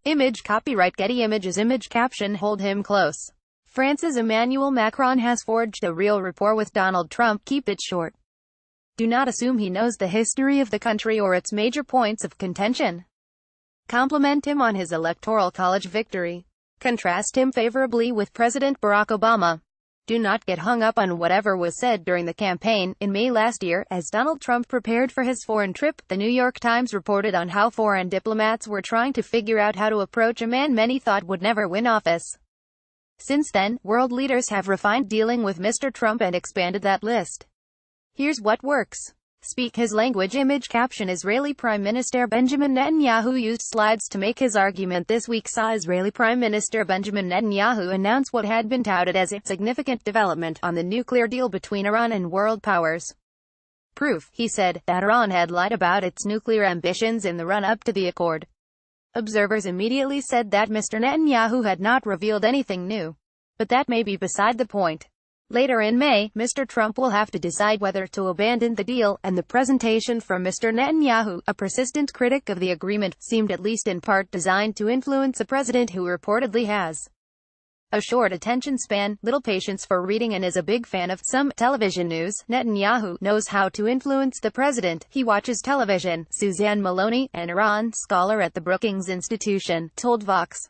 Image copyright Getty Images. Image caption Hold him close. France's Emmanuel Macron has forged a real rapport with Donald Trump. Keep it short. Do not assume he knows the history of the country or its major points of contention. Compliment him on his electoral college victory. Contrast him favorably with President Barack Obama. Do not get hung up on whatever was said during the campaign. In May last year, as Donald Trump prepared for his foreign trip, the New York Times reported on how foreign diplomats were trying to figure out how to approach a man many thought would never win office. Since then, world leaders have refined dealing with Mr. Trump and expanded that list. Here's what works. Speak his language. Image caption Israeli Prime Minister Benjamin Netanyahu used slides to make his argument this week. Saw Israeli Prime Minister Benjamin Netanyahu announce what had been touted as a significant development on the nuclear deal between Iran and world powers. Proof, he said, that Iran had lied about its nuclear ambitions in the run-up to the accord. Observers immediately said that Mr. Netanyahu had not revealed anything new. But that may be beside the point. Later in May, Mr. Trump will have to decide whether to abandon the deal, and the presentation from Mr. Netanyahu, a persistent critic of the agreement, seemed at least in part designed to influence a president who reportedly has a short attention span, little patience for reading, and is a big fan of some television news. Netanyahu knows how to influence the president. He watches television, Suzanne Maloney, an Iran scholar at the Brookings Institution, told Vox.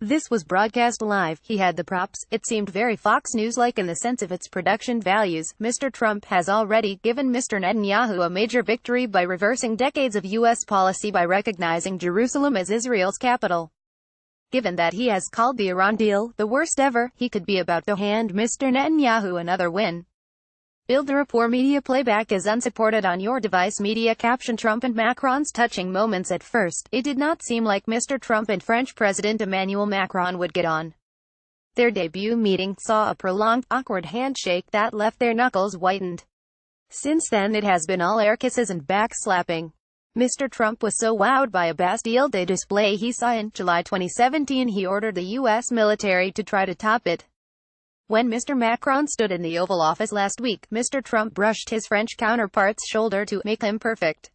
This was broadcast live. He had the props. It seemed very Fox News-like in the sense of its production values. Mr. Trump has already given Mr. Netanyahu a major victory by reversing decades of U.S. policy by recognizing Jerusalem as Israel's capital. Given that he has called the Iran deal the worst ever, he could be about to hand Mr. Netanyahu another win. Build the rapport. Media playback is unsupported on your device. Media caption Trump and Macron's touching moments. At first, it did not seem like Mr. Trump and French President Emmanuel Macron would get on. Their debut meeting saw a prolonged, awkward handshake that left their knuckles whitened. Since then it has been all air kisses and backslapping. Mr. Trump was so wowed by a Bastille Day display he saw in July 2017 he ordered the U.S. military to try to top it. When Mr. Macron stood in the Oval Office last week, Mr. Trump brushed his French counterpart's shoulder to make him perfect.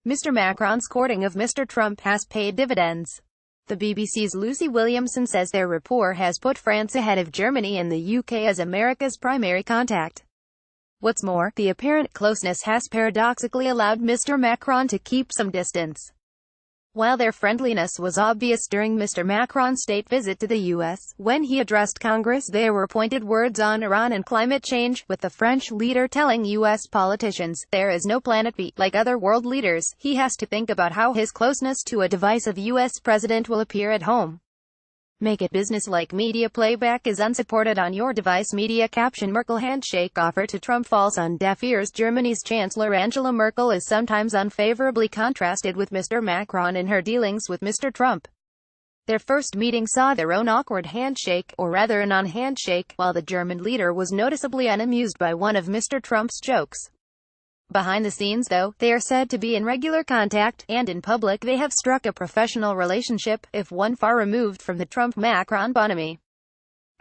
Mr. Macron's courting of Mr. Trump has paid dividends. The BBC's Lucy Williamson says their rapport has put France ahead of Germany and the UK as America's primary contact. What's more, the apparent closeness has paradoxically allowed Mr. Macron to keep some distance. While their friendliness was obvious during Mr. Macron's state visit to the U.S., when he addressed Congress there were pointed words on Iran and climate change, with the French leader telling U.S. politicians, there is no planet B. Like other world leaders, he has to think about how his closeness to a divisive U.S. president will appear at home. Make it business-like. Media playback is unsupported on your device. Media caption Merkel handshake offer to Trump falls on deaf ears. Germany's Chancellor Angela Merkel is sometimes unfavorably contrasted with Mr. Macron in her dealings with Mr. Trump. Their first meeting saw their own awkward handshake, or rather a non-handshake, while the German leader was noticeably unamused by one of Mr. Trump's jokes. Behind the scenes, though, they are said to be in regular contact, and in public they have struck a professional relationship, if one far removed from the Trump-Macron bonhomie.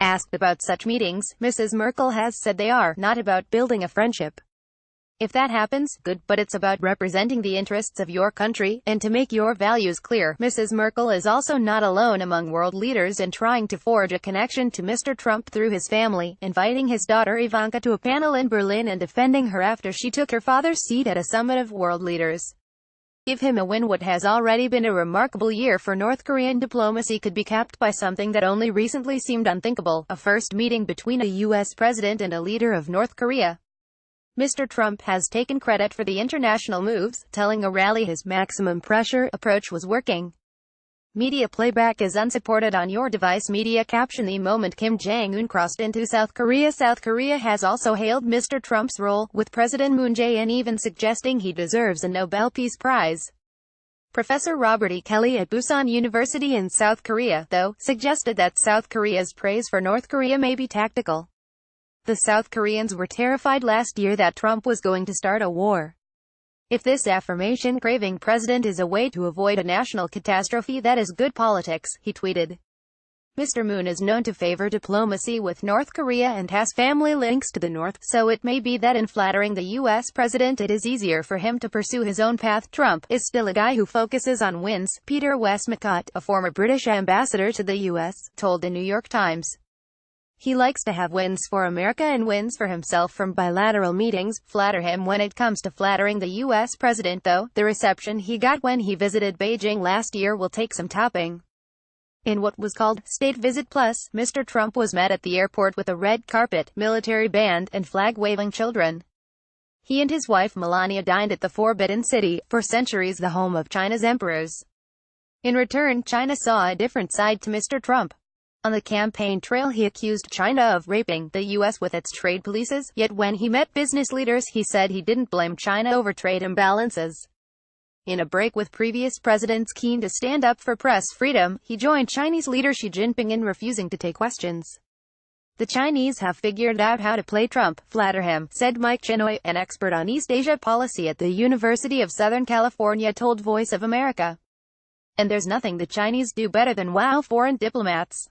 Asked about such meetings, Mrs. Merkel has said they are not about building a friendship. If that happens, good, but it's about representing the interests of your country, and to make your values clear. Mrs. Merkel is also not alone among world leaders in trying to forge a connection to Mr. Trump through his family, inviting his daughter Ivanka to a panel in Berlin and defending her after she took her father's seat at a summit of world leaders. Give him a win. What has already been a remarkable year for North Korean diplomacy could be capped by something that only recently seemed unthinkable, a first meeting between a U.S. president and a leader of North Korea. Mr. Trump has taken credit for the international moves, telling a rally his maximum pressure approach was working. Media playback is unsupported on your device. Media caption the moment Kim Jong-un crossed into South Korea. South Korea has also hailed Mr. Trump's role, with President Moon Jae-in even suggesting he deserves a Nobel Peace Prize. Professor Robert E. Kelly at Busan University in South Korea, though, suggested that South Korea's praise for North Korea may be tactical. The South Koreans were terrified last year that Trump was going to start a war. If this affirmation-craving president is a way to avoid a national catastrophe, that is good politics, he tweeted. Mr. Moon is known to favor diplomacy with North Korea and has family links to the North, so it may be that in flattering the U.S. president it is easier for him to pursue his own path. Trump is still a guy who focuses on wins, Peter Westmacott, a former British ambassador to the U.S., told the New York Times. He likes to have wins for America and wins for himself from bilateral meetings. Flatter him when it comes to flattering the U.S. president, though. The reception he got when he visited Beijing last year will take some topping. In what was called State Visit Plus, Mr. Trump was met at the airport with a red carpet, military band, and flag-waving children. He and his wife Melania dined at the Forbidden City, for centuries the home of China's emperors. In return, China saw a different side to Mr. Trump. On the campaign trail he accused China of raping the U.S. with its trade policies, yet when he met business leaders he said he didn't blame China over trade imbalances. In a break with previous presidents keen to stand up for press freedom, he joined Chinese leader Xi Jinping in refusing to take questions. The Chinese have figured out how to play Trump, flatter him, said Mike Chinoy, an expert on East Asia policy at the University of Southern California, told Voice of America. And there's nothing the Chinese do better than wow foreign diplomats.